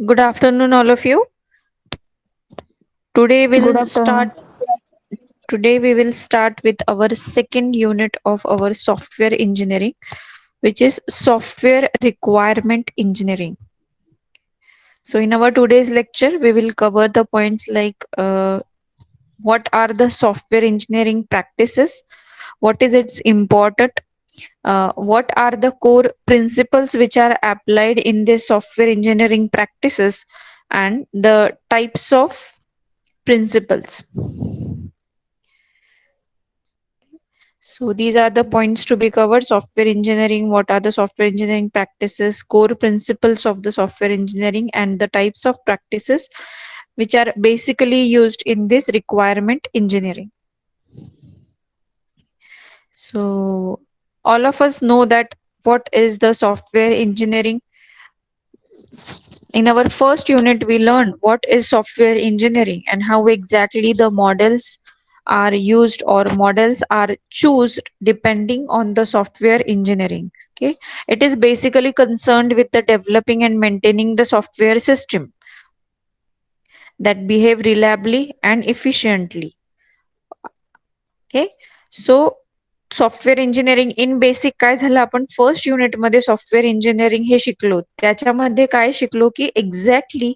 Good afternoon, all of you. Today Good we'll start. afternoon. Today we will start with our second unit of our software engineering, which is software requirement engineering. So, in our today's lecture, we will cover the points like what are the software engineering practices, what is its important, what are the core principles which are applied in the software engineering practices, and the types of principles. So these are the points to be covered. Software engineering, what are the software engineering practices, core principles of the software engineering, and the types of practices which are basically used in this requirement engineering. So all of us know that what is the software engineering. In our first unit, we learned what is software engineering and how exactly the models are used or models are chosen depending on the software engineering. Okay, it is basically concerned with the developing and maintaining the software system that behave reliably and efficiently. Okay, so software engineering in basic काय झालं आपण first युनिटमध्ये software engineering हे शिकलो त्याच्यामध्ये काय शिकलो की एक्झॅक्टली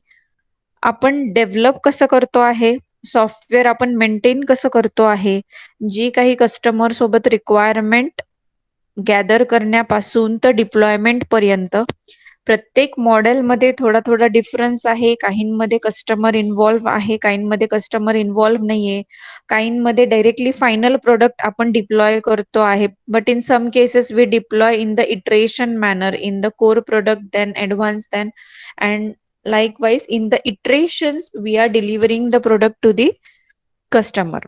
आपण डेव्हलप कसं करतो आहे सॉफ्टवेअर आपण मेंटेन कसं करतो आहे जी काही कस्टमर सोबत रिक्वायरमेंट गॅदर करण्यापासून तर डिप्लॉयमेंट पर्यंत प्रत्येक मॉडेलमध्ये थोडा थोडा डिफरन्स आहे काहींमध्ये कस्टमर इन्व्हॉल्व आहे काहींमध्ये कस्टमर इन्व्हॉल्व नाहीये काहींमध्ये डायरेक्टली फायनल प्रोडक्ट आपण डिप्लॉय करतो आहे but in some cases we deploy in the iteration manner in the core product then advance then and likewise in the iterations we are delivering the product to the customer.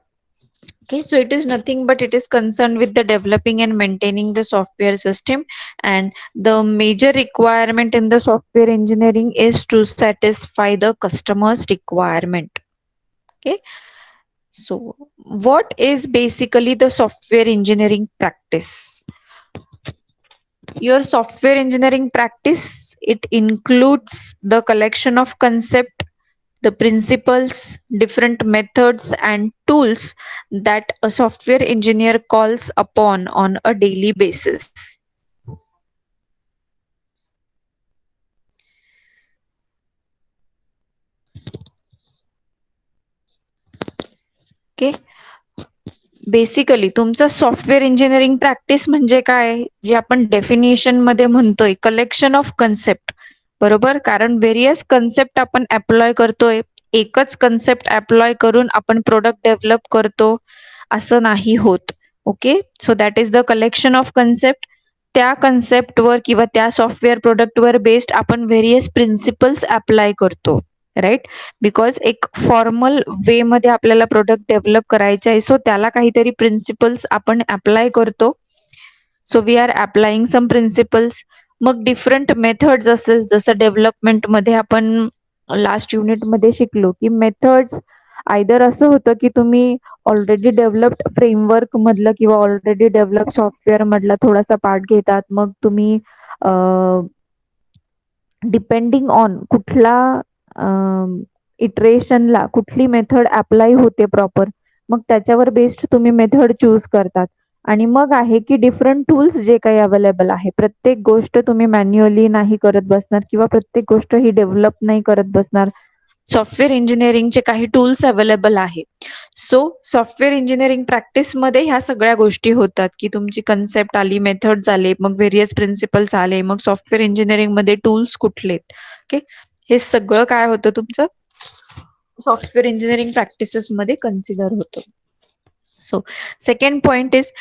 Okay, so it is nothing but it is concerned with the developing and maintaining the software system, and the major requirement in the software engineering is to satisfy the customer's requirement. Okay, so what is basically the software engineering practice? Your software engineering practice, it includes the collection of concept, the principles, different methods and tools that a software engineer calls upon on a daily basis. Okay. Basically तुमचं software engineering practice म्हणजे काय जे आपण definition मध्ये म्हणतोय collection of concept बरोबर कारण various concept आपण अप्लाय करतोय एकच कन्सेप्ट अप्लाय करून आपण प्रोडक्ट डेव्हलप करतो असं नाही होत okay so that is the collection of concept त्या कन्सेप्टवर किंवा त्या सॉफ्टवेअर प्रोडक्टवर बेस्ड आपण व्हेरियस प्रिन्सिपल्स अप्लाय करतो राईट बिकॉज एक फॉर्मल वे मध्ये आपल्याला प्रोडक्ट डेव्हलप करायचा आहे सो त्याला काहीतरी प्रिन्सिपल्स आपण अप्लाय करतो so we are applying some principles मग डिफरंट मेथड्स असेल जसं डेव्हलपमेंट मध्ये आपण लास्ट युनिट मध्ये शिकलो की मेथड्स आयदर असं होतं की तुम्ही ऑलरेडी डेव्हलप्ड फ्रेमवर्क मधलं किंवा ऑलरेडी डेव्हलप सॉफ्टवेअर मधला थोडासा पार्ट घेतात मग तुम्ही डिपेंडिंग ऑन कुठला इटरेशनला कुठली मेथड अप्लाय होते प्रॉपर मग त्याच्यावर बेस्ड तुम्ही मेथड चूज करतात आणि मग आहे की डिफरंट टूल्स जे काही अवेलेबल आहे प्रत्येक गोष्ट तुम्ही मॅन्युअली नाही करत बसणार किंवा प्रत्येक गोष्ट ही डेव्हलप नाही करत बसणार सॉफ्टवेअर इंजिनिअरिंगचे काही टूल्स अवेलेबल आहे सो सॉफ्टवेअर इंजिनिअरिंग प्रॅक्टिसमध्ये ह्या सगळ्या गोष्टी होतात की तुमची कन्सेप्ट आली मेथड्स आले मग व्हेरियस प्रिन्सिपल्स आले मग सॉफ्टवेअर इंजिनिअरिंग मध्ये टूल्स कुठलेत ओके हे सगळं काय होतं तुमचं सॉफ्टवेअर इंजिनिअरिंग प्रॅक्टिसेस मध्ये कन्सिडर होतं so second point is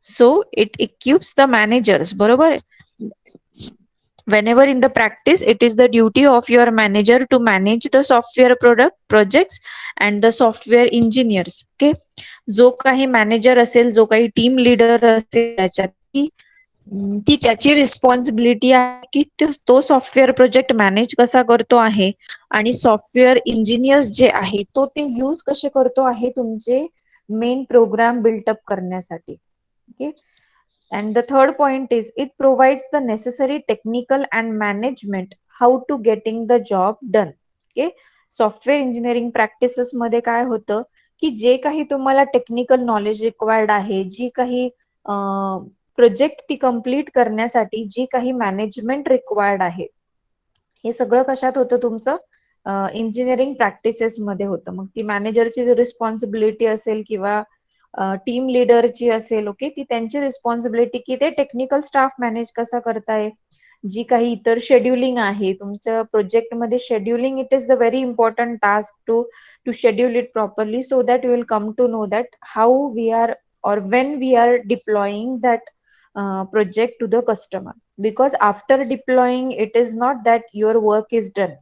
so it equips the managers बरोबर whenever in the practice it is the duty of your manager to manage the software product projects and the software engineers okay जो काही manager असेल जो काही team leader असेल त्याच्यात ती त्याची रिस्पॉन्सिबिलिटी आहे की तो सॉफ्टवेअर प्रोजेक्ट मॅनेज कसा करतो आहे आणि सॉफ्टवेअर इंजिनियर्स जे आहे तो ते यूज कसे करतो आहे तुमचे मेन प्रोग्राम बिल्टअप करण्यासाठी. Okay. And the third point is it provides the necessary technical and management how to getting the job done. Okay. Software engineering practices मध्ये काय होतं की जे काही तुम्हाला टेक्निकल नॉलेज रिक्वायर्ड आहे, जी काही प्रोजेक्ट ती कम्प्लीट करण्यासाठी जी काही मॅनेजमेंट रिक्वायर्ड आहे, हे सगळं कशात होतं तुमचं इंजिनिअरिंग प्रॅक्टिसेस मध्ये होतं. मग ती मॅनेजरची रिस्पॉन्सिबिलिटी असेल किंवा टीम लीडरची असेल, ओके, ती त्यांची रिस्पॉन्सिबिलिटी की ते टेक्निकल स्टाफ मॅनेज कसा करताय, जी काही इतर शेड्युलिंग आहे तुमच्या प्रोजेक्टमध्ये scheduling, it is the very important task to schedule it properly so that you will come to know that how we are or when we are deploying that project to the customer, because after deploying it is not that your work is done.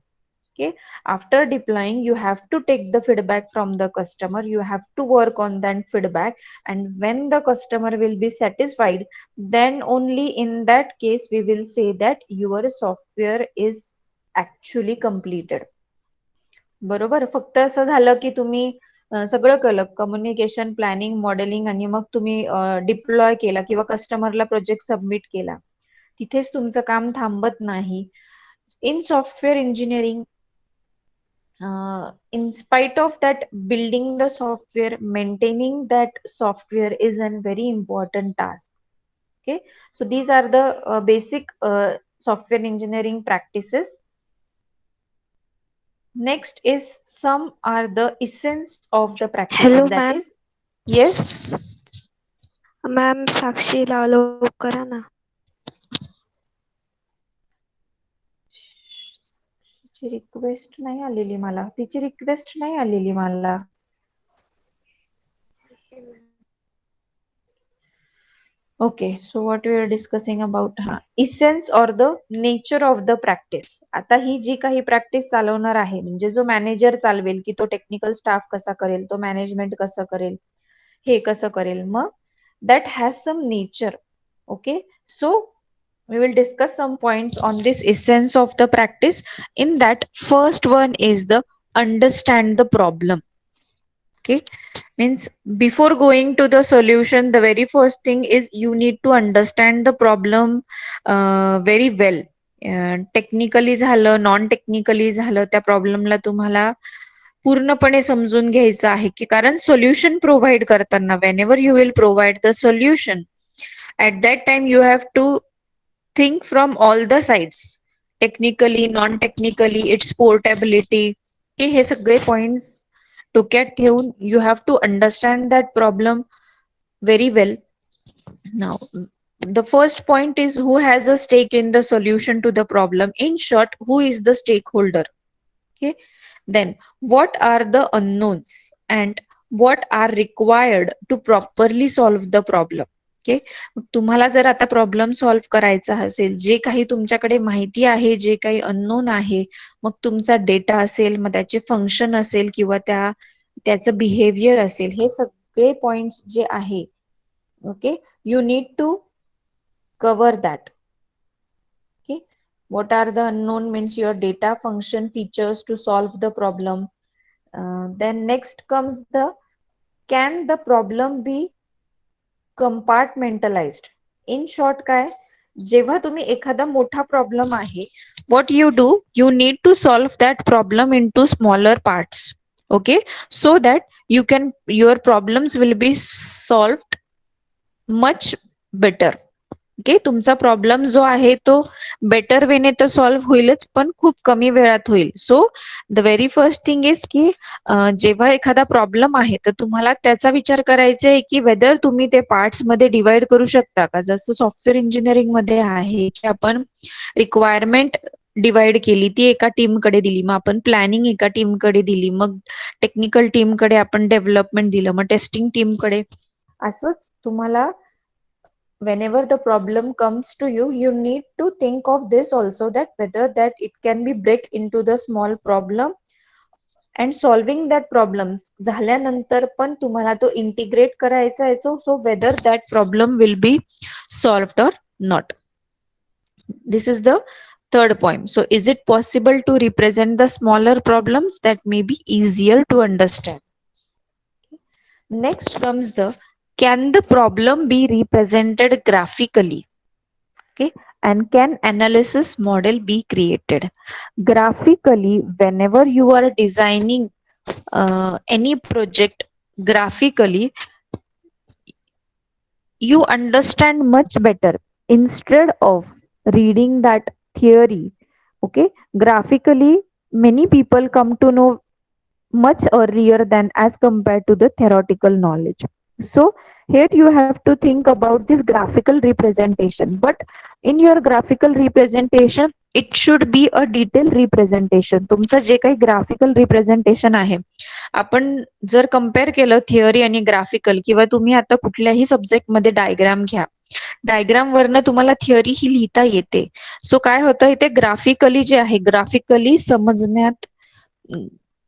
Okay. After deploying you have to take the feedback from the customer, you have to work on that feedback, and when the customer will be satisfied, then only in that case we will say that your software is actually completed. बरोबर. फक्त असं झालं की तुम्ही सगळं केलं, communication, planning, modelling, आणि मग तुम्ही डिप्लॉय केला किंवा कस्टमरला प्रोजेक्ट सबमिट केला, तिथेच तुमचं काम थांबत नाही. In software engineering, in spite of that, building the software, maintaining that software is a very important task. Okay. So these are the basic software engineering practices. Next is some are the essence of the practices. Hello, That ma'am. is, yes, Ma'am, साक्षीला allow करा ना. तिची request नाही आलेली मला. तिची request नाही आलेली मला. Okay, so what we are discussing about essence or the nature of the practice. आता ही जी काही प्रॅक्टिस चालवणार आहे, म्हणजे जो मॅनेजर चालवेल की तो टेक्निकल स्टाफ कसा करेल, तो मॅनेजमेंट कसं करेल, हे कसं करेल, मग that has some nature. Okay, so we will discuss some points on this essence of the practice. In that, first one is the understand the problem. Okay, means before going to the solution, the very first thing is you need to understand the problem very well. Technically झालं, non technically झालं, त्या प्रॉब्लेमला तुम्हाला पूर्णपणे समजून घ्यायचं आहे की, कारण सोल्युशन प्रोव्हाइड करताना, whenever you will provide the solution, at that time you have to think from all the sides, technically, non technically, it's portability, हे सगळे पॉइंट्स डोक्यात ठेवून you have to understand that problem very well. Now, the first point is who has a stake in the solution to the problem. In short, who is the stakeholder? Okay. Then, what are the unknowns and what are required to properly solve the problem? Okay. तुम्हाला जर आता problem solve करायचा असेल, जे काही तुमच्याकडे माहिती आहे, जे काही अननोन आहे, मग तुमचा डेटा असेल, मग त्याचे फंक्शन असेल किंवा त्याचं बिहेवियर असेल, हे सगळे पॉइंट्स जे आहे, okay, you need to cover that. Okay, what are the unknown means your data, function, features to solve the problem. Then next comes the, can the problem be compartmentalized? In short, काय, जेव्हा तुम्ही एखादा मोठा problem आहे, what you do, you need to solve that problem into smaller parts. Okay, so that your problems will be solved much better. Okay, तुमचा problem जो आहे तो बेटर वेने तर सॉल्व्ह होईलच, पण खूप कमी वेळात होईल. So the very first thing is की जेव्हा एखादा प्रॉब्लेम आहे तर तुम्हाला त्याचा विचार करायचा आहे की वेदर तुम्ही ते पार्ट्स मध्ये डिवाइड करू शकता का. जसं सॉफ्टवेअर इंजिनिअरिंग मध्ये आहे की आपण रिक्वायरमेंट डिवाइड केली, ती एका टीमकडे दिली, मग आपण प्लॅनिंग एका टीमकडे दिली, मग टेक्निकल टीमकडे आपण डेव्हलपमेंट दिलं, मग टेस्टिंग टीमकडे. असंच तुम्हाला whenever the problem comes to you, you need to think of this also, that whether that it can be break into the small problem, and solving that problems झाल्यानंतर पण तुम्हाला तो इंटिग्रेट करायचा आहे, so whether that problem will be solved or Not. This is the third point. So is it possible to represent the smaller problems that may be easier to understand? Next comes the, can the problem be represented graphically? Okay, and can analysis model be created? Graphically, whenever you are designing any project graphically, you understand much better instead of reading that theory. Okay, graphically, many people come to know much earlier than as compared to the theoretical knowledge. So here you have to think about this graphical representation, but in your graphical representation it should be a detailed representation. तुमचं जे काही graphical representation आहे, आपण जर compare केलं theory आणि graphical, किंवा तुम्ही आता कुठल्याही सब्जेक्ट मध्ये डायग्राम घ्या, डायग्राम वरनं तुम्हाला थिअरी ही लिहिता येते. सो काय होतं, इथे ग्राफिकली जे आहे, ग्राफिकली समजण्यात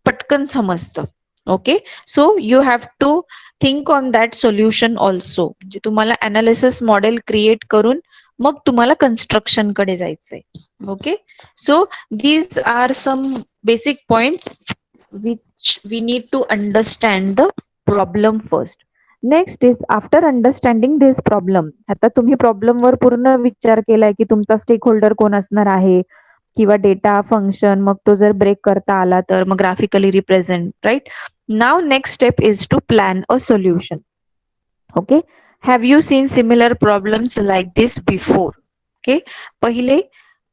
पटकन समजतं. Okay, so you have to think on that solution also. जे तुम्हाला अनालिसिस मॉडेल क्रिएट करून मग तुम्हाला कन्स्ट्रक्शन कडे जायचंय. Okay, so these are some basic points which we need to understand the problem first. Next is, after understanding this problem, आता तुम्ही problem वर पूर्ण विचार केलाय की तुमचा स्टेक होल्डर कोण असणार आहे, किंवा डेटा फंक्शन, मग तो जर ब्रेक करता आला तर मग graphically represent, right. Now next step is to plan a solution. Okay, have you seen similar problems like this before? Okay, पहिले,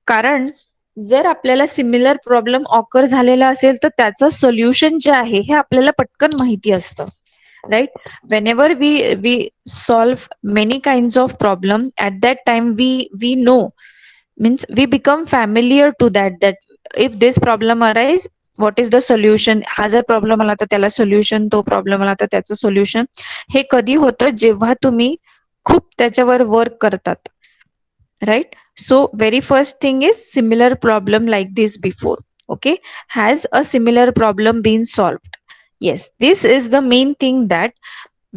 कारण जर आपल्याला सिमिलर प्रॉब्लेम ऑकर झालेला असेल तर त्याचं सोल्युशन जे आहे हे आपल्याला पटकन माहिती असतं, right. whenever we solve many kinds of problem, at that time we know, means we become familiar to that if this problem arise, what is the solution. हा जर प्रॉब्लेम आला तर त्याला सोल्युशन, तो प्रॉब्लेम आला तर त्याचं सोल्युशन. हे कधी होतं, जेव्हा तुम्ही खूप त्याच्यावर वर्क करतात, right. So very first thing is similar problem like this before. Okay, has a similar problem been solved? Yes, this is the main thing, that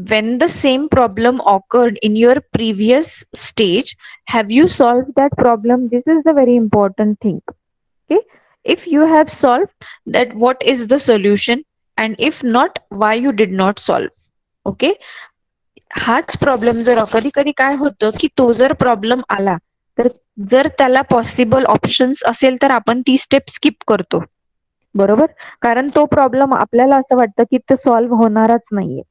when the same problem occurred in your previous stage, have you solved that problem? This is the very important thing. Okay, if you have solved that, what is the solution, and if not, why you did not solve. Okay, हाच problem जर कधी कधी काय होतं की तो जर problem आला तर जर त्याला पॉसिबल ऑप्शन्स असेल तर आपण ती स्टेप स्किप करतो, बरोबर. कारण तो प्रॉब्लेम आपल्याला असं वाटतं की तो सॉल्व्ह होणारच नाहीये,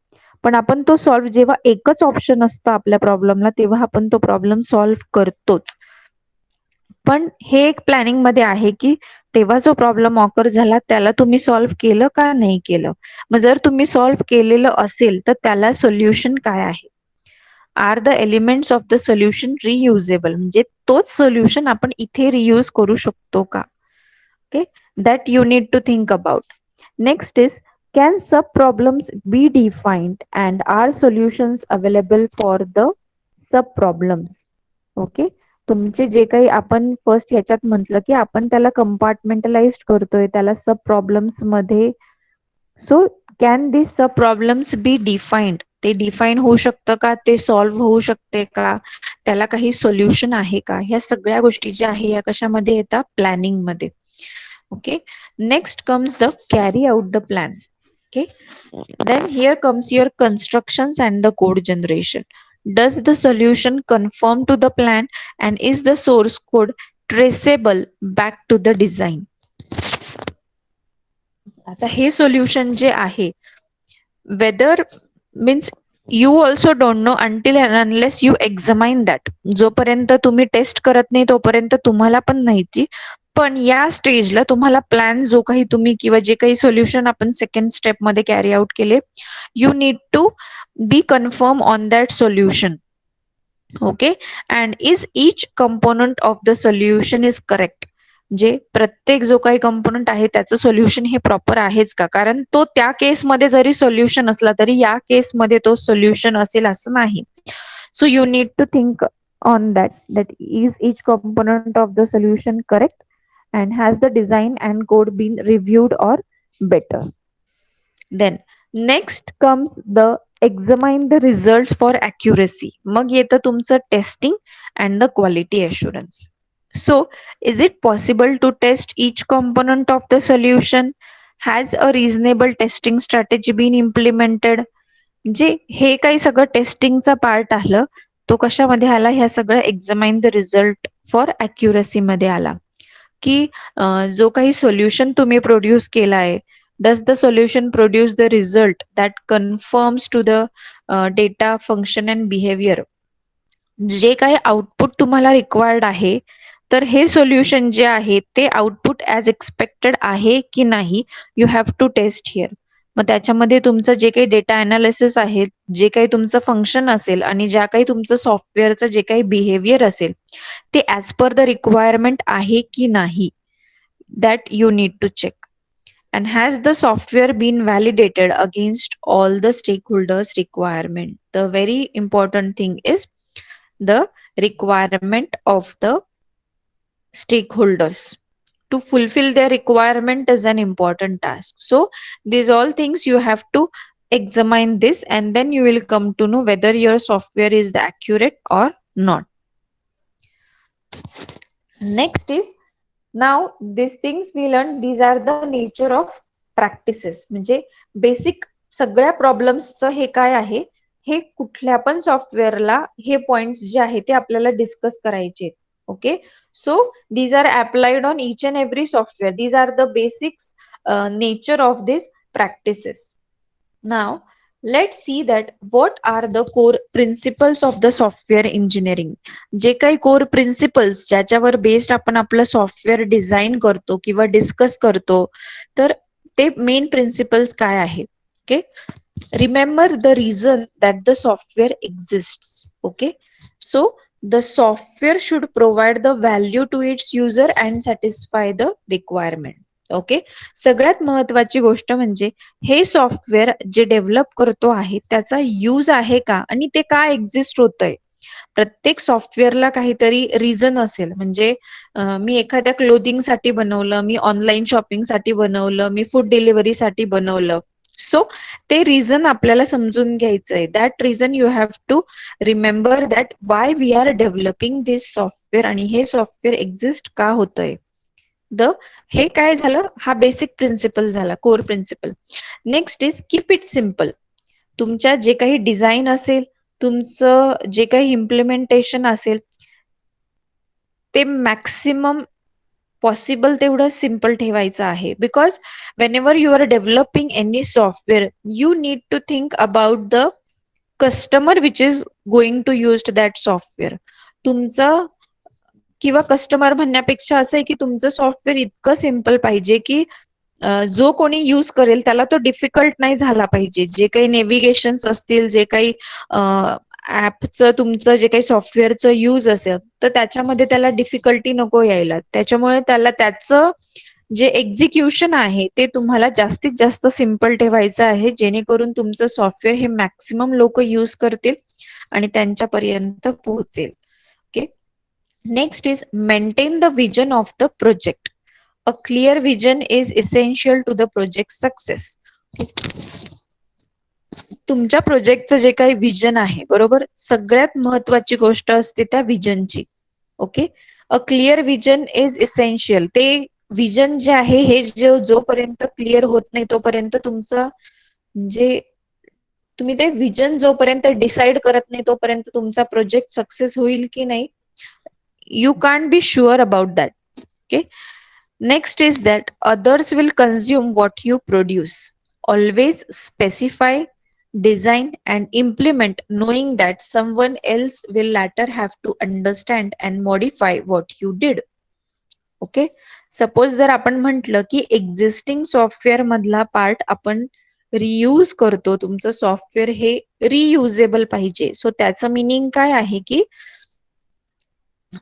पण आपण तो सॉल्व्ह, जेव्हा एकच ऑप्शन असतं आपल्या प्रॉब्लेमला, तेव्हा आपण तो प्रॉब्लेम सॉल्व्ह करतोच. पण हे एक प्लॅनिंग मध्ये आहे की तेव्हा जो प्रॉब्लेम ऑकर झाला त्याला तुम्ही सॉल्व्ह केलं का नाही केलं. मग जर तुम्ही सॉल्व्ह केलेलं असेल तर त्याला सोल्युशन काय आहे. Are the elements of the solution reusable, म्हणजे तोच सोल्युशन आपण इथे रियूज करू शकतो का. Okay, that you need to think about. Next is, can sub problems be defined and are solutions available for the sub problems? Okay, तुमचे जे काही आपण फर्स्ट ह्याच्यात म्हटलं की आपण त्याला कंपार्टमेंटलाइज करतोय, त्याला सब प्रॉब्लेम्स मध्ये. So can this sub problems be defined, ते डिफाईन होऊ शकतं का, ते सॉल्व्ह होऊ शकते का, त्याला काही सोल्युशन आहे का. ह्या सगळ्या गोष्टी ज्या आहे या कशामध्ये येतात, प्लॅनिंग मध्ये. Okay, next comes the carry out the plan. Okay, then here comes your constructions and the code generation. Does the solution conform to the plan, and is the source code traceable back to the design? आता हे solution जे आहे, whether, means you also don't know until and unless you examine that. जोपर्यंत तुम्ही taste करत नाही तोपर्यंत तुम्हाला पण माहिती. पण या स्टेजला तुम्हाला प्लॅन जो काही तुम्ही, किंवा जे काही सोल्युशन आपण सेकंड स्टेप मध्ये कॅरी आउट केले, you need to be confirm on that solution. Okay, and is each component of the solution is correct, जे प्रत्येक जो काही कंपोनंट आहे त्याचं सोल्युशन हे प्रॉपर आहेच का. कारण तो त्या केसमध्ये जरी सोल्युशन असला तरी या केसमध्ये तो सोल्युशन असेल असं नाही. So you need to think on that is each component of the solution correct, and has the design and code been reviewed or better. Then next comes the examine the results for accuracy. मग येतं तुमचं testing and the quality assurance. So, is it possible to test each component of the solution? Has a reasonable testing strategy been implemented? म्हणजे हे काही सगळं टेस्टिंगचा part आलं. तो कशामध्ये आला? ह्या सगळं examine the result for accuracy मध्ये आला. की जो काही सोल्युशन तुम्ही प्रोड्यूस केलाय, does the solution produce the result that confirms to the data function and behaviour. जे काही आउटपुट तुम्हाला रिक्वायर्ड आहे, तर हे सोल्युशन जे आहे ते आउटपुट ॲज एक्सपेक्टेड आहे की नाही, you have to test here. मग त्याच्यामध्ये तुमचं जे काही डेटा अनालिसिस आहे, जे काही तुमचं फंक्शन असेल आणि ज्या काही तुमचं सॉफ्टवेअरचं जे काही बिहेवियर असेल, ते ॲज पर द रिक्वायरमेंट आहे की नाही, that you need to check. And has the software been validated against all the stakeholders' requirement? The very important thing is the requirement of the stakeholders. To fulfill their requirement is an important task. So these all things you have to examine this, and then you will come to know whether your software is accurate or not. Next is, now these things we learn, these are the nature of practices. म्हणजे basic सगळ्या प्रॉब्लेम्सचं हे काय आहे, हे कुठल्या पण सॉफ्टवेअरला हे points जे आहे ते आपल्याला डिस्कस करायचे. Okay, so these are applied on each and every software. These are the basics nature of this practices. Now let's see that what are the core principles of the software engineering. जे काही core principles ज्याच्यावर based आपण आपलं software design करतो किंवा discuss करतो, तर ते मेन प्रिन्सिपल्स काय आहे. Okay, remember the reason that the software exists. Okay, so the software should provide the value to its user and satisfy the requirement. Okay, सगळ्यात महत्वाची गोष्ट म्हणजे हे सॉफ्टवेअर जे डेव्हलप करतो आहे त्याचा यूज आहे का आणि ते का एक्झिस्ट होतंय. प्रत्येक सॉफ्टवेअरला काहीतरी रिझन असेल. म्हणजे मी एखाद्या क्लोथिंगसाठी बनवलं, मी ऑनलाईन शॉपिंगसाठी बनवलं, मी फूड डिलिव्हरीसाठी बनवलं. सो ते रिझन आपल्याला समजून घ्यायचंय. That reason you have to remember that why we are developing this software आणि हे सॉफ्टवेअर एक्झिस्ट का होतंय. हे काय झालं, हा बेसिक प्रिन्सिपल झाला, core principle. Next is keep it simple. तुमच्या जे काही डिझाईन असेल, तुमचं जे काही इम्प्लिमेंटेशन असेल, ते मॅक्सिमम पॉसिबल तेवढं सिम्पल ठेवायचं आहे. Because whenever you are developing any software, you need to think about the customer which is going to use that software. तुमचं किंवा कस्टमर म्हणण्यापेक्षा असं आहे की तुमचं सॉफ्टवेअर इतकं सिम्पल पाहिजे की जो कोणी यूज करेल त्याला तो डिफिकल्ट नाही झाला पाहिजे. जे काही नेव्हिगेशन्स असतील, जे काही ऍपचं तुमचं जे काही सॉफ्टवेअरचं यूज असेल, तर त्याच्यामध्ये त्याला डिफिकल्टी नको यायला. त्याच्यामुळे त्याला त्याचं जे एक्झिक्युशन आहे ते तुम्हाला जास्तीत जास्त सिम्पल ठेवायचं आहे, जेणेकरून तुमचं सॉफ्टवेअर हे मॅक्सिमम लोक यूज करतील आणि त्यांच्यापर्यंत पोहोचेल. Okay, next is maintain the vision of the project. A clear vision is essential to the project success. तुमच्या प्रोजेक्टचं जे काही विजन आहे, बरोबर, सगळ्यात महत्वाची गोष्ट असते त्या विजनची. Okay, a clear vision is essential. ते विजन जे आहे हे जोपर्यंत क्लिअर होत नाही तोपर्यंत तुमचं म्हणजे तुम्ही ते विजन जोपर्यंत डिसाइड करत नाही तोपर्यंत तुमचा प्रोजेक्ट सक्सेस होईल की नाही, you can't be sure about that. Okay, next is that others will consume what you produce. Always specify, design and implement knowing that someone else will later have to understand and modify what you did. Okay, suppose जर आपण म्हटलं की existing software मधला part आपण reuse करतो, तुमचं software हे reusable पाहिजे. सो त्याचं मिनिंग काय आहे की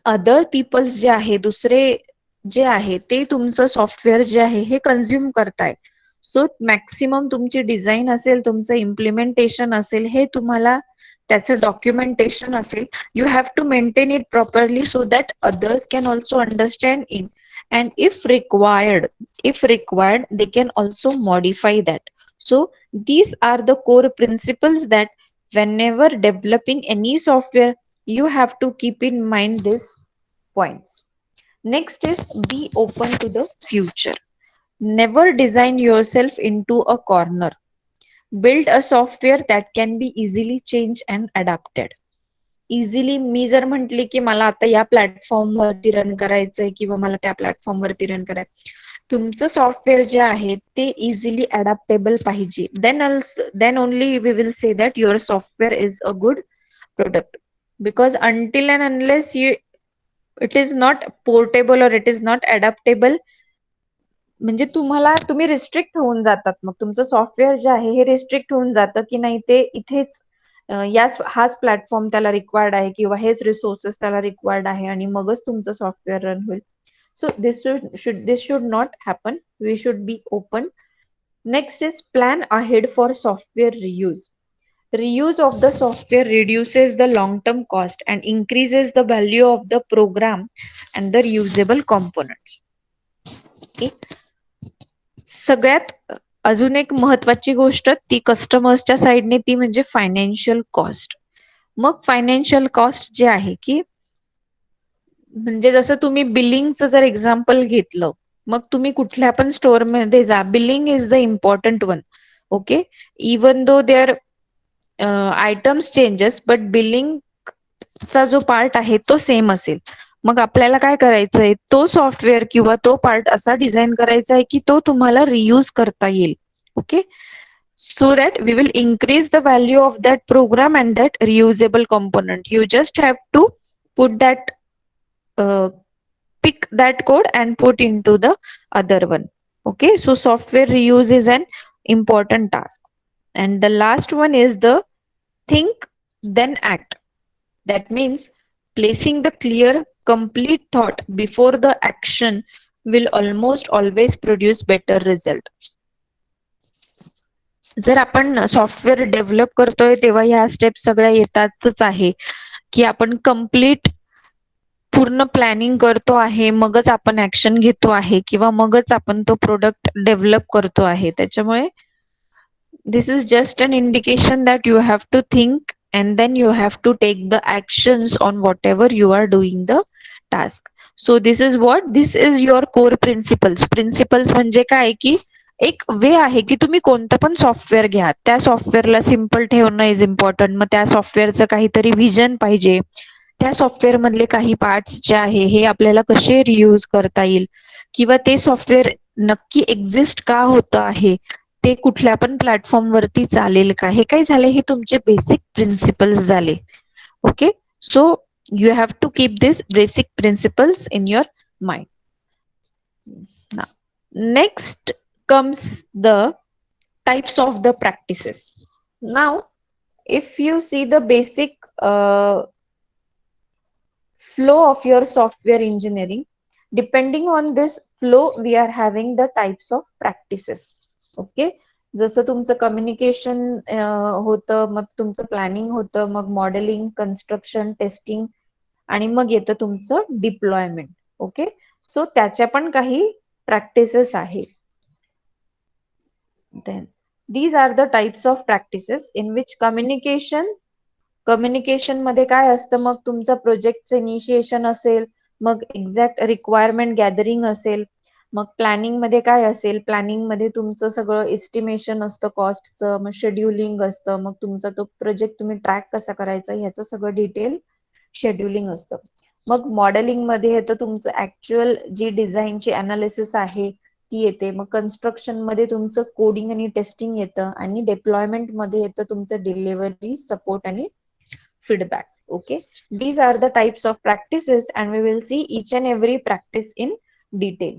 अदर पीपल्स जे आहे, दुसरे जे आहे ते तुमचं सॉफ्टवेअर जे आहे हे कन्झ्युम करताय. सो मॅक्सिमम तुमची डिझाईन असेल, तुमचं इम्प्लिमेंटेशन असेल, हे तुम्हाला त्याचं डॉक्युमेंटेशन असेल, you have to maintain it properly so that others can also understand in and if required they can also modify that. So these are the core principles that whenever developing any software You have to keep in mind these points. Next is be open to the future. Never design yourself into a corner. Build a software that can be easily changed and adapted. Easily मी जर म्हटली की मला आता या platform वरती run करायचंय किंवा मला त्या प्लॅटफॉर्म वरती रन करायचं, तुमचं सॉफ्टवेअर जे आहे ते इझिली अडॅप्टेबल पाहिजे. Then only we will say that your software is a good product. Because until and unless you it is not portable or it is not adaptable, म्हणजे तुम्ही restrict होऊन जातात. मग तुमचं सॉफ्टवेअर जे आहे हे रिस्ट्रिक्ट होऊन जातं की नाही ते इथेच हाच प्लॅटफॉर्म त्याला रिक्वायर्ड आहे किंवा हेच रिसोर्सेस त्याला रिक्वायर्ड आहे आणि मगच तुमचं सॉफ्टवेअर रन होईल. So this should not happen. We should be open. Next is plan ahead for software reuse. Reuse of the software reduces the long-term cost and increases the value of the program and the reusable components. Okay. सगळ्यात अजून एक महत्वाची गोष्ट ती कस्टमर्सच्या साइडने ती म्हणजे financial cost. मग financial cost जे आहे की म्हणजे जसं तुम्ही बिलिंगचं जर एक्झाम्पल घेतलं, मग तुम्ही कुठल्या पण स्टोअर मध्ये जा, billing is the important one. Okay. Even though their items changes but बिलिंगचा जो पार्ट आहे तो सेम असेल. मग आपल्याला काय करायचंय, तो सॉफ्टवेअर किंवा तो पार्ट असा डिझाईन करायचा आहे की तो तुम्हाला रियूज करता येईल. Okay. So that we will increase the value of that program and that reusable component. You just have to put that pick that code and put into the other one. Okay, so software reuse is an important task. And the last one is the think then act. That means placing the clear complete thought before the action will almost always produce better result. जर आपण software develop करतोय तेव्हा ह्या step सगळ्या येतातच आहे की आपण कम्प्लीट पूर्ण प्लॅनिंग करतो आहे, मगच आपण ऍक्शन घेतो आहे किंवा मगच आपण तो प्रोडक्ट डेव्हलप करतो आहे. त्याच्यामुळे this is just an indication that you have to think and then you have to take the actions on whatever you are doing the task. So this is your core principles म्हणजे काय की एक वे आहे की तुम्ही कोणतं पण software घ्या, त्या सॉफ्टवेअरला सिम्पल ठेवणं इज इम्पॉर्टंट. मग त्या सॉफ्टवेअरचं काहीतरी व्हिजन पाहिजे, त्या सॉफ्टवेअर मधले काही पार्ट्स जे आहे हे आपल्याला कसे रियूज करता येईल किंवा ते सॉफ्टवेअर नक्की एक्झिस्ट का होतं आहे, ते कुठल्या पण प्लॅटफॉर्म वरती चालेल का, हे काय झाले, हे तुमचे बेसिक प्रिन्सिपल्स झाले. Okay. So you have to keep these basic principles in your mind. Now, next comes the types of the practices. Now, if you see the basic flow of your software engineering, depending on this flow we are having the types of practices. Okay. जसं तुमचं communication होतं, मग तुमचं planning होतं, मग modelling, construction, testing आणि मग येतं तुमचं डिप्लॉयमेंट. ओके. सो त्याच्या पण काही प्रॅक्टिसेस आहे. Then these are the types of practices in which communication मध्ये काय असतं, मग तुमचं प्रोजेक्टचं इनिशिएशन असेल, मग एक्झॅक्ट रिक्वायरमेंट गॅदरिंग असेल, मग प्लॅनिंग मध्ये काय असेल, प्लॅनिंग मध्ये तुमचं सगळं एस्टिमेशन असतं कॉस्टचं, मग शेड्युलिंग असतं, मग तुमचा तो प्रोजेक्ट तुम्ही ट्रॅक कसा करायचा ह्याचं सगळं डिटेल शेड्युलिंग असतं. मग मॉडेलिंग मध्ये येतं तुमचं ऍक्च्युअल जी डिझाईनची अनालिसिस आहे ती येते. मग कन्स्ट्रक्शन मध्ये तुमचं कोडिंग आणि टेस्टिंग येतं आणि डिप्लॉयमेंट मध्ये येतं तुमचं डिलिव्हरी, सपोर्ट आणि feedback. Okay, these are the types of practices and we will see each and every practice in detail.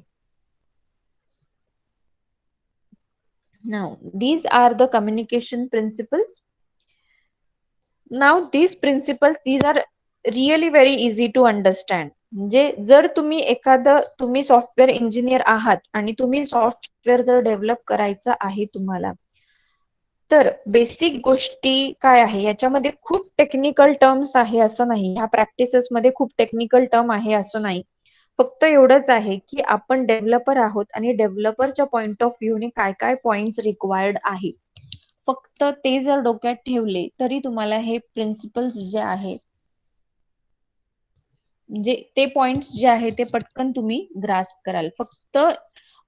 Now these are the communication principles. Now these principles, these are really very easy to understand. म्हणजे जर तुम्ही software engineer आहात आणि तुम्ही software जर develop करायचं आहे तुम्हाला, तर बेसिक गोष्टी काय आहे याच्यामध्ये खूप टेक्निकल टर्म्स आहे असं नाही, ह्या प्रॅक्टिसेस मध्ये खूप टेक्निकल टर्म आहे असं नाही. फक्त एवढंच आहे की आपण डेव्हलपर आहोत आणि डेव्हलपरच्या पॉइंट ऑफ व्ह्यूने काय काय पॉइंट्स रिक्वायर्ड आहे, फक्त ते जर डोक्यात ठेवले तरी तुम्हाला हे प्रिन्सिपल्स जे आहे म्हणजे ते पॉइंट्स जे आहे ते पटकन तुम्ही ग्रास्प कराल. फक्त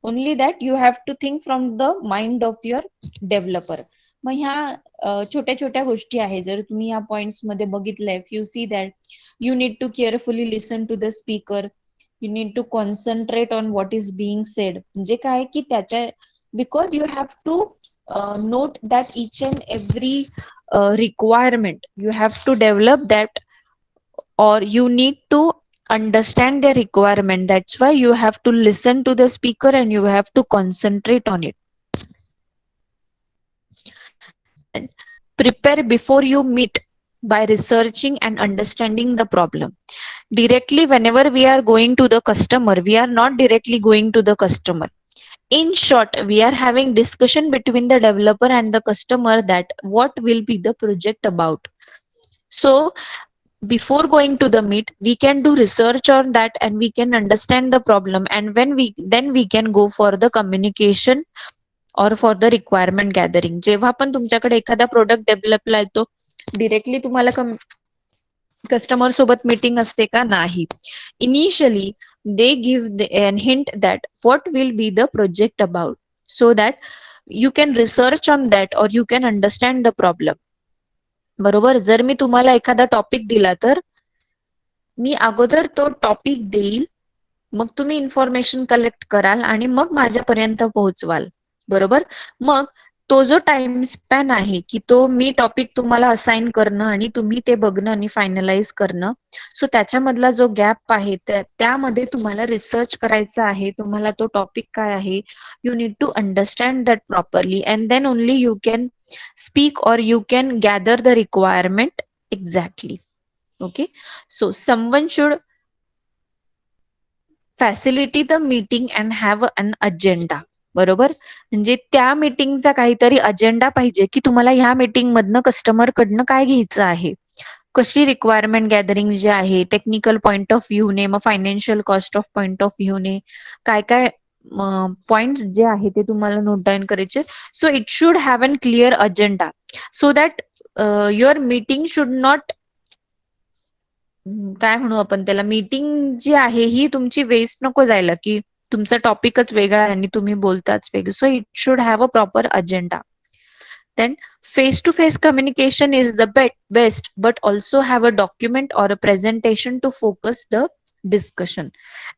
only that you have to think from the mind of your developer. मग ह्या छोट्या छोट्या गोष्टी आहे, जर तुम्ही ह्या पॉइंट्स मध्ये बघितलंय, if you see that you need to carefully listen to the speaker, you need to concentrate on what is being said. म्हणजे काय की त्याच्या, because you have to note that each and every requirement you have to develop that, or you need to understand their requirement. That's why you have to listen to the speaker and you have to concentrate on it. Then prepare before you meet by researching and understanding the problem. Directly, whenever we are going to the customer, we are not directly going to the customer. In short, we are having discussion between the developer and the customer that what will be the project about. So before going to the meet, we can do research on that and we can understand the problem, and when we then we can go for the communication or for the requirement gathering. जेव्हा पण तुमच्याकडे एखादा product डेव्हलपला येतो, directly तुम्हाला customer सोबत meeting असते का? नाही. Initially they give an hint that what will be the project about, so that you can research on that or you can understand the problem. बरोबर. जर मी तुम्हाला एखादा टॉपिक दिला तर मी अगोदर तो टॉपिक देईल, मग तुम्ही इन्फॉर्मेशन कलेक्ट कराल आणि मग माझ्यापर्यंत पोहोचवाल. बरोबर. मग तो जो टाइम स्पॅन आहे की तो मी टॉपिक तुम्हाला असाइन करणं आणि तुम्ही ते बघणं आणि फायनलाइज करणं, सो त्याच्यामधला जो गॅप आहे त्यामध्ये तुम्हाला रिसर्च करायचा आहे. तुम्हाला तो टॉपिक काय आहे, you need to understand that properly and then only you can speak or you can gather the requirement exactly. Okay, so someone should facilitate the meeting and have an agenda. बरोबर. म्हणजे त्या मीटिंगचा काहीतरी agenda पाहिजे की तुम्हाला ह्या meeting मधनं customer कडनं काय घ्यायचं आहे, कशी रिक्वायरमेंट गॅदरिंग जे आहे, टेक्निकल पॉइंट ऑफ व्ह्यूने, मग financial cost of point of व्ह्यूने काय काय पॉइंट्स जे आहे ते तुम्हाला नोट डाऊन करायचे. So it should have an clear agenda, so that your meeting should not, काय म्हणू आपण त्याला, मीटिंग जी आहे ही तुमची वेस्ट नको जायला, की तुमचा टॉपिकच वेगळा आहे आणि तुम्ही बोलताच वेगळं. So it should have a proper agenda. Then face-to-face communication is the best, but also have a document or a presentation to focus the discussion.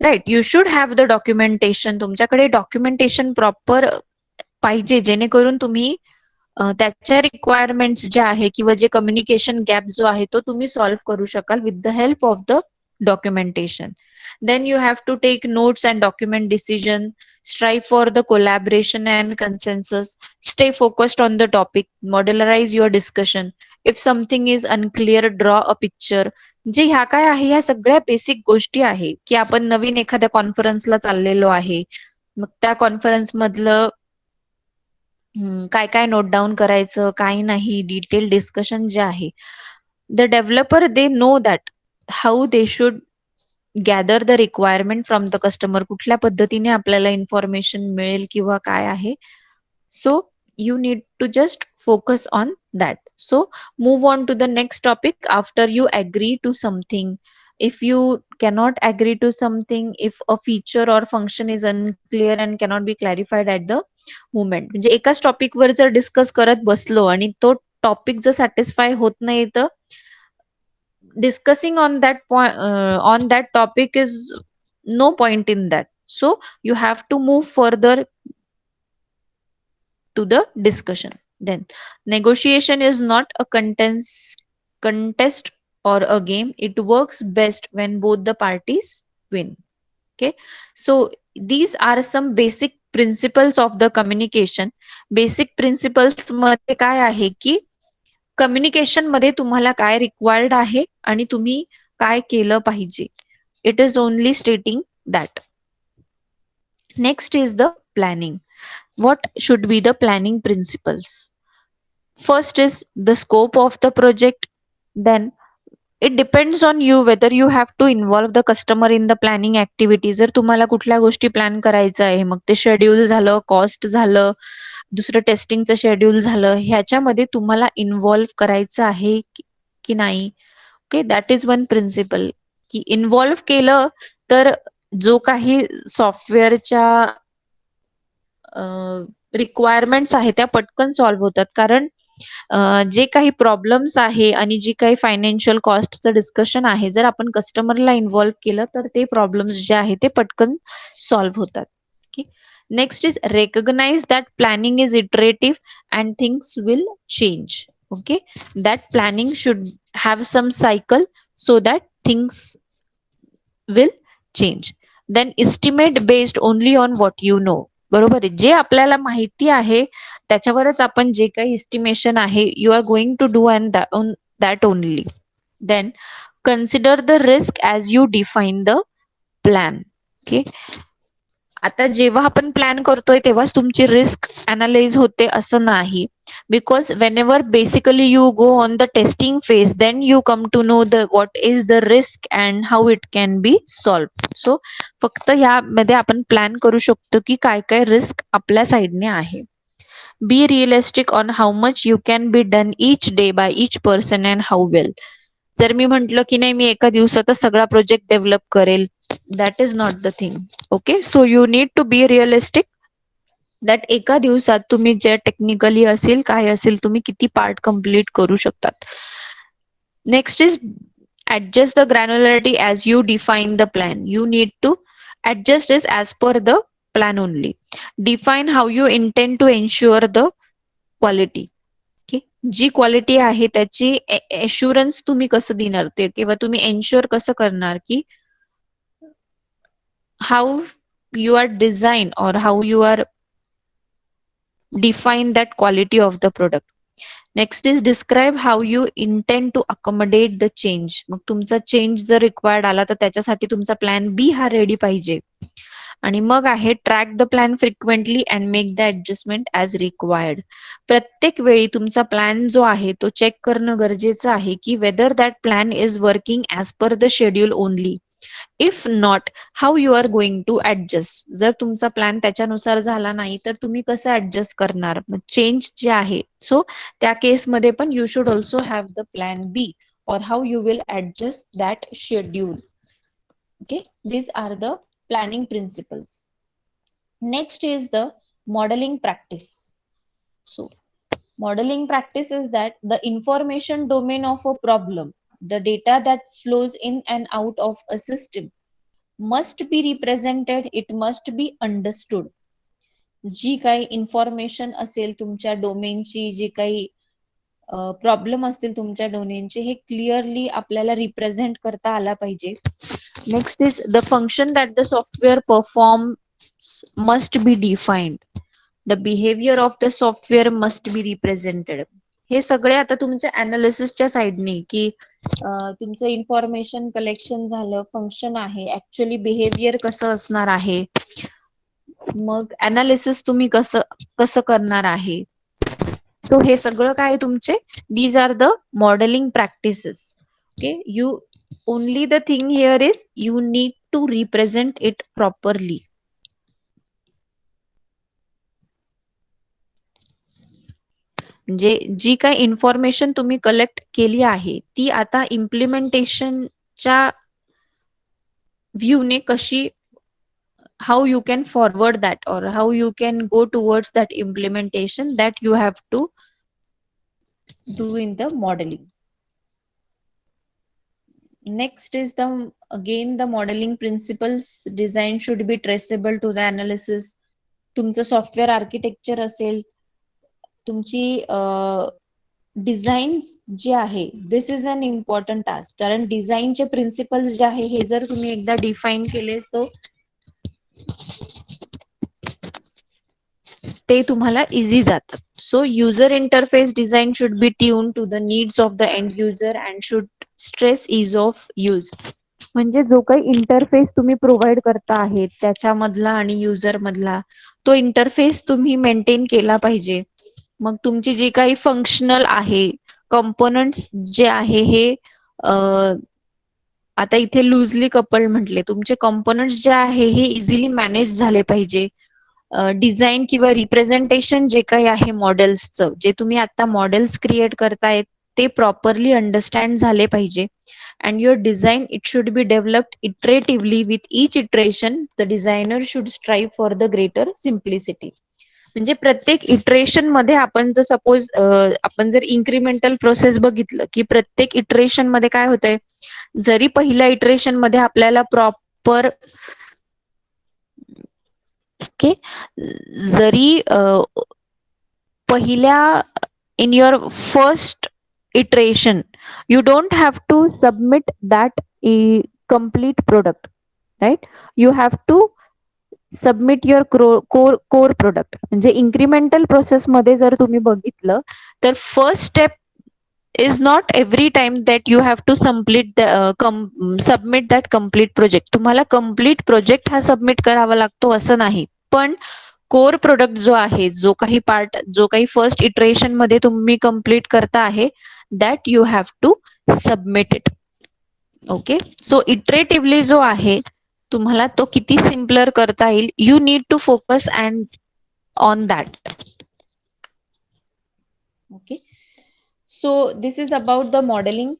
Right? You should have the documentation. तुमच्याकडे documentation proper पाहिजे, जेणेकरून तुम्ही त्याच्या requirements ज्या आहे किंवा जे communication gap जो आहे तो तुम्ही सॉल्व्ह करू शकाल with the help of the documentation. Then you have to take notes and document decision, strive for the collaboration and consensus, stay focused on the topic, modularize your discussion. If something is unclear, draw a picture. जे ह्या काय आहे, ह्या सगळ्या basic गोष्टी आहे की आपण नवीन एखाद्या कॉन्फरन्सला चाललेलो आहे, मग त्या कॉन्फरन्स मधलं काय काय नोट डाऊन करायचं, काय नाही, डिटेल डिस्कशन जे आहे, the developer they know that how they should gather the requirement from the customer, कुठल्या पद्धतीने आपल्याला इन्फॉर्मेशन मिळेल किंवा काय आहे. So you need to just focus on that. So move on to the next topic after you agree to something. If you cannot agree to something, if a feature or function is unclear and cannot be clarified at the moment, म्हणजे एकाच topic वर जर discuss करत बसलो आणि तो topic जर satisfy होत नाही, तर discussing on that topic is no point in that. So you have to move further to the discussion. Then negotiation is not a contest or a game. It works best when both the parties win. Okay, so these are some basic principles of the communication. Basic principles मध्ये काय आहे की communication मध्ये तुम्हाला काय required आहे आणि तुम्ही काय केलं पाहिजे. It is only स्टेटिंग that. Next is the planning. What should be the planning principles? First is the scope of the project. Then it depends on you whether you have to involve the customer in the planning activity. जर तुम्हाला कुठल्या गोष्टी plan करायचं आहे, मग ते schedule झालं, cost झालं, दुसरं टेस्टिंगचं शेड्यूल झालं, ह्याच्यामध्ये तुम्हाला इन्व्हॉल्व करायचं आहे की नाही. Okay, that is one principle. की इन्व्हॉल्व केलं तर जो काही सॉफ्टवेअरच्या रिक्वायरमेंट्स आहे त्या पटकन सॉल्व्ह होतात. कारण जे काही प्रॉब्लेम्स आहे आणि जी काही फायनान्शियल कॉस्टचं डिस्कशन आहे, जर आपण कस्टमरला इन्व्हॉल्व केलं तर ते प्रॉब्लेम्स जे आहे ते पटकन सॉल्व्ह होतात. Okay. Next is recognise that planning is iterative and things will change. Okay. That planning should have some cycle so that things will change. Then estimate based only on what you know. बरोबर आहे. जे आपल्याला माहिती आहे त्याच्यावरच आपण जे काही एस्टिमेशन आहे you are going to do and that only. Then consider the risk as you define the plan. Okay. आता जेव्हा आपण प्लॅन करतोय तेव्हाच तुमची रिस्क अनालाइज होते असं नाही. Because whenever basically you go on the testing phase, then you come to know the what is the risk and how it can be solved. So फक्त यामध्ये आपण प्लॅन करू शकतो की काय काय रिस्क आपल्या साईडने आहे. Be realistic on how much you can be done each day by each person and how well. जर मी म्हंटल की नाही मी एका दिवसातच सगळा प्रोजेक्ट डेव्हलप करेल, that is not the thing. Okay. So you need to be realistic that एका दिवसात तुम्ही जे टेक्निकली असेल काय असेल तुम्ही किती पार्ट कम्प्लीट करू शकतात. Next is adjust the granularity as you define the plan. You need to adjust this as per the plan only. Define how you intend to ensure the quality. Okay. जी quality आहे त्याची assurance तुम्ही कसं देणार ते किंवा तुम्ही ensure कसं करणार की how you are design or how you are define that quality of the product. Next is describe how you intend to accommodate the change. मग तुमचा चेंज जर रिक्वायर्ड आला तर त्याच्यासाठी तुमचा प्लॅन बी हा रेडी पाहिजे. आणि मग आहे track the plan frequently and make the adjustment as required. प्रत्येक वेळी तुमचा प्लॅन जो आहे तो चेक करणं गरजेचं आहे की whether that plan is working as per the schedule only. If not how you are going to adjust. जर तुमचा प्लॅन त्याच्यानुसार झाला नाही तर तुम्ही कसं ऍडजस्ट करणार. चेंज जे आहे सो त्या केसमध्ये पण you should also have the plan B or how you will adjust that schedule. Okay, these are the planning principles. Next is the modeling practice. So modeling practice is that the information domain of a problem, the data that flows in and out of a system must be represented, it must be understood. जी काही information असेल तुमच्या डोमेनची, जी काही problem असतील तुमच्या डोमेनचे, हे clearly आपल्याला represent करता आला पाहिजे. Next is the function that the software performs must be defined. The behaviour of the software must be represented. हे सगळे आता तुमच्या अनालिसिसच्या साईडने की तुमचं इन्फॉर्मेशन कलेक्शन झालं, फंक्शन आहे, ऍक्च्युअली बिहेवियर कसं असणार आहे, मग अनालिसिस तुम्ही कसं कसं करणार आहे. सो हे सगळं काय तुमचे these are the modelling practices. Okay. You only the thing here is you need to represent it properly. म्हणजे जी काही इन्फॉर्मेशन तुम्ही कलेक्ट केली आहे ती आता इम्प्लिमेंटेशनच्या व्ह्यूने कशी, how you can forward that or how you can go towards that implementation, that you have to do in the modeling. Next is the again the modeling principles. Design should be traceable to the analysis. तुमचं software architecture असेल, तुमची design जे आहे दिस is an important task. कारण डिझाईनचे principles जे आहे हे जर तुम्ही एकदा डिफाईन केले तर ते तुम्हाला इझी जातात. So user interface design should be tune to the needs of the end user and should stress ease of use. म्हणजे जो काही इंटरफेस तुम्ही प्रोव्हाइड करता आहे त्याच्यामधला आणि युजर मधला तो इंटरफेस तुम्ही मेंटेन केला पाहिजे. मग तुमची जी काही फंक्शनल आहे कंपोनंट्स जे आहे हे आता इथे लुजली कपल्ड म्हटले, तुमचे कंपोनंट्स जे आहे हे इझिली मॅनेज झाले पाहिजे. डिझाईन किंवा रिप्रेझेंटेशन जे काही आहे मॉडेल्सचं, जे तुम्ही आता मॉडेल्स क्रिएट करतायत ते प्रॉपरली अंडरस्टँड झाले पाहिजे. and your design, it should be developed iteratively. With each iteration the designer should strive for the greater simplicity. म्हणजे प्रत्येक इटरेशन मध्ये आपण जर सपोज आपण जर इन्क्रिमेंटल प्रोसेस बघितलं की प्रत्येक इटरेशन मध्ये काय होतंय, जरी पहिल्या इटरेशन मध्ये आपल्याला प्रॉपर ओके, जरी पहिल्या in your first iteration you don't have to submit that complete product, right? You have to submit your core product. म्हणजे इन्क्रिमेंटल प्रोसेस मध्ये जर तुम्ही बघितलं तर first step is not every time that you have to submit that complete project. तुम्हाला complete project हा submit करावा लागतो असं नाही, पण कोर प्रोडक्ट जो आहे, जो काही पार्ट, जो काही फर्स्ट इटरेशन मध्ये तुम्ही कम्प्लीट करता आहे, that you have to submit it. Okay, so iteratively जो आहे तुम्हाला तो किती सिम्पलर करता येईल, you need to focus and on that. Okay, so this is about the modelling.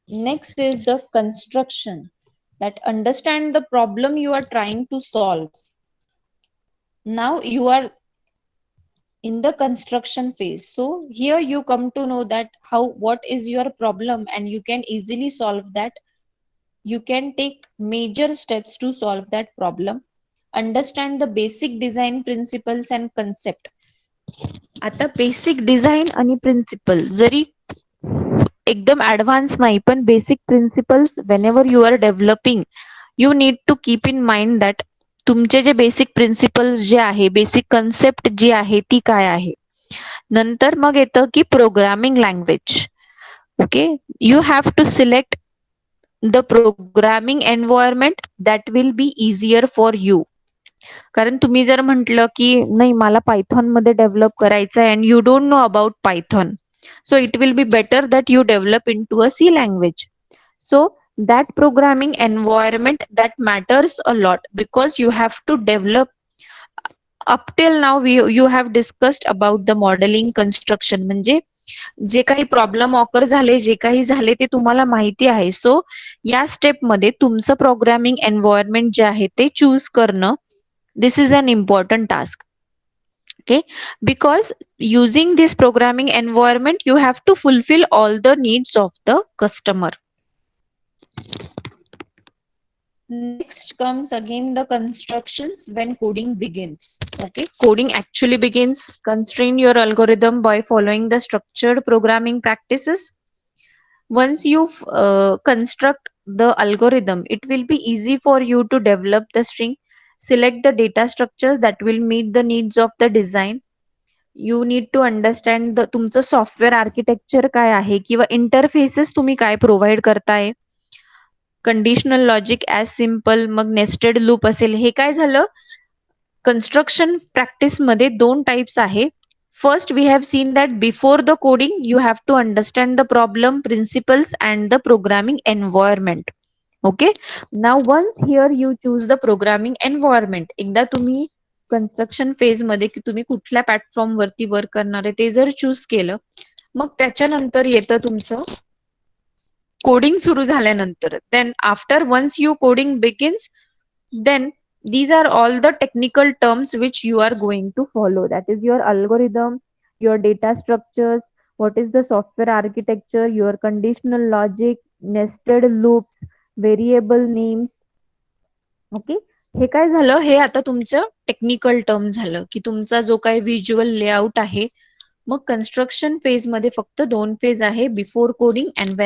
Next is the construction, that understand the problem you are trying to solve. Now you are in the construction phase, so here you come to know that what is your problem and you can easily solve that. You can take major steps to solve that problem. Understand the basic design principles and concept. आता basic design आणि principle जरी एकदम advance नाही, पण basic principles whenever you are developing, you need to keep in mind that तुमचे जे basic principles जे आहे, बेसिक कन्सेप्ट जी आहे ती काय आहे. नंतर मग येतं की programming language. Okay, you have to select the programming environment that will be easier for you. कारण तुम्ही जर म्हटलं की नाही मला पायथॉन मध्ये डेव्हलप करायचं आहे and you don't know about Python, so it will be better that you develop into a C language. So that programming environment that matters a lot, because you have to develop. Up till now you have discussed about the modeling construction, म्हणजे जे काही problem occur झाले, जे काही झाले ते तुम्हाला माहिती आहे. सो या स्टेप मध्ये तुमचं प्रोग्रामिंग एन्व्हायरमेंट जे आहे ते चूज करणं, this is an important task. Okay, because using this programming environment you have to fulfill all the needs of the customer. Next comes again the constructions when coding begins. Okay, coding actually begins. Constrain your algorithm by following the structured programming practices. Once you construct the algorithm, it will be easy for you to develop the string. Select the data structures that will meet the needs of the design. You need to understand तुमचं software architecture काय आहे किंवा interfaces तुम्ही काय provide करताय. Conditional logic as simple, मग nested loop असेल. हे काय झालं, कन्स्ट्रक्शन प्रॅक्टिस मध्ये दोन टाइप्स आहे. First we have seen that before the coding you have to understand the problem, principles and the programming environment. Okay, now once here you choose the programming environment, एकदा तुम्ही construction phase मध्ये की तुम्ही कुठल्या platform वरती work करणार आहे ते जर चूज केलं, मग त्याच्यानंतर येतं तुमचं कोडिंग सुरू झाल्यानंतर. Then after once you coding begins, then these are all the technical terms which you are going to follow. That is your algorithm, your data structures, what is the software architecture, your conditional logic, nested loops, variable names. Okay, हे काय झालं, हे आता तुमचं technical term झालं की तुमचा जो काही व्हिज्युअल लेआउट आहे. मग कन्स्ट्रक्शन फेज मध्ये फक्त दोन फेज आहे, before coding and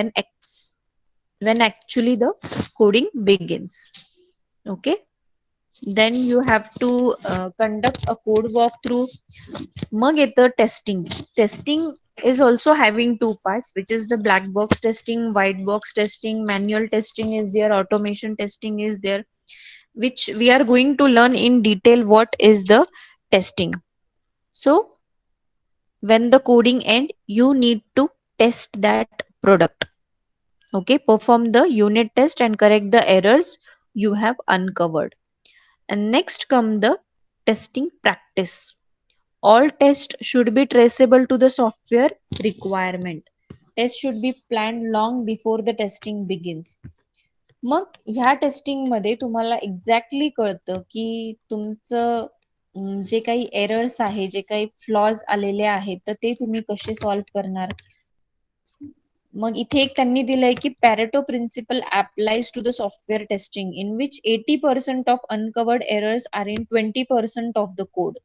when actually the coding begins. Okay, then you have to conduct a code walkthrough. मग येतं testing. Testing is also having two parts, which is the black box testing, white box testing, manual testing is there, automation testing is there, which we are going to learn in detail what is the testing. So when the coding end, you need to test that product. Okay, perform the unit test and correct the errors you have uncovered. And next come the testing practice. All tests should be traceable to the software requirement. Test should be plan long before the testing begins. मग ह्या testing मध्ये तुम्हाला exactly कळतं की तुमचं जे काही errors आहे, जे काही फ्लॉज आलेले आहेत, तर ते तुम्ही कसे सॉल्व्ह करणार. मग इथे एक त्यांनी दिलंय की Pareto principle applies to the software testing in which 80% of uncovered errors are in 20% of the code.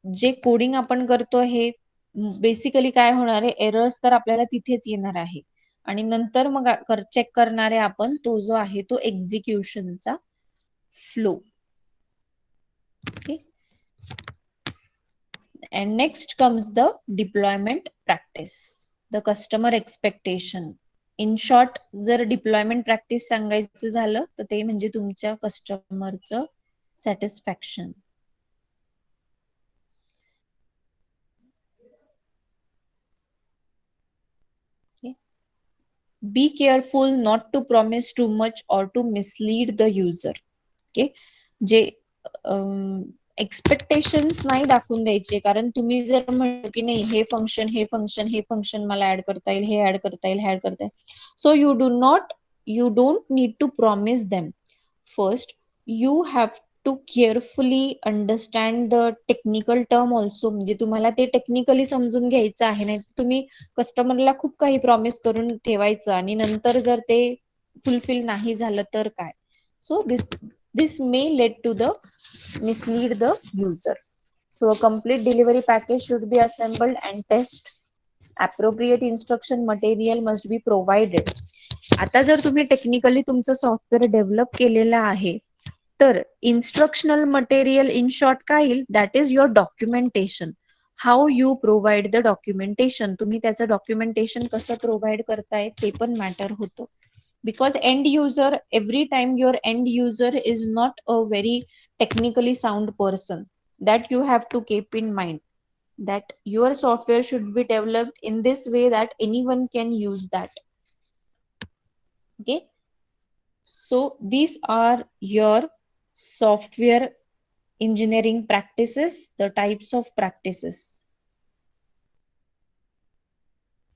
जे कोडिंग आपण करतो हे बेसिकली काय होणार आहे, एरर्स तर आपल्याला तिथेच येणार आहे आणि नंतर मग चेक करणारे आपण तो जो आहे तो एक्झिक्युशनचा flow. Okay. And next comes the deployment practice, the customer expectation. In short, जर डिप्लॉयमेंट प्रॅक्टिस सांगायचं झालं तर ते म्हणजे तुमच्या कस्टमरचं satisfaction. Be careful not to promise too much or to mislead the user. Okay. जे एक्सपेक्टेशन्स नाही दाखवून द्यायचे, कारण तुम्ही जर म्हणतो की नाही हे फंक्शन हे फंक्शन हे फंक्शन मला ऍड करता येईल, हे ऍड करता येईल, हे ऍड करता येईल, so you don't need to promise them. First, you have to carefully understand the technical term also. म्हणजे तुम्हाला ते टेक्निकली समजून घ्यायचं आहे. नाही तुम्ही कस्टमरला खूप काही प्रॉमिस करून ठेवायचं आणि नंतर जर ते फुलफिल नाही झालं तर काय. So this may lead to the mislead the user. So a complete delivery package should be assembled and test. Appropriate instruction material must be provided. आता जर तुम्ही टेक्निकली तुमचं सॉफ्टवेअर डेव्हलप केलेलं आहे तर इन्स्ट्रक्शनल मटेरियल इन शॉर्ट काय येईल, that is your documentation. How you provide the documentation, तुम्ही त्याचं डॉक्युमेंटेशन कसं प्रोव्हाइड करताय ते पण मॅटर होतं. Because end user, every time your end user is not a very technically sound person, that you have to keep in mind that your software should be developed in this way that anyone can use that. Okay, so these are your software engineering practices, the types of practices.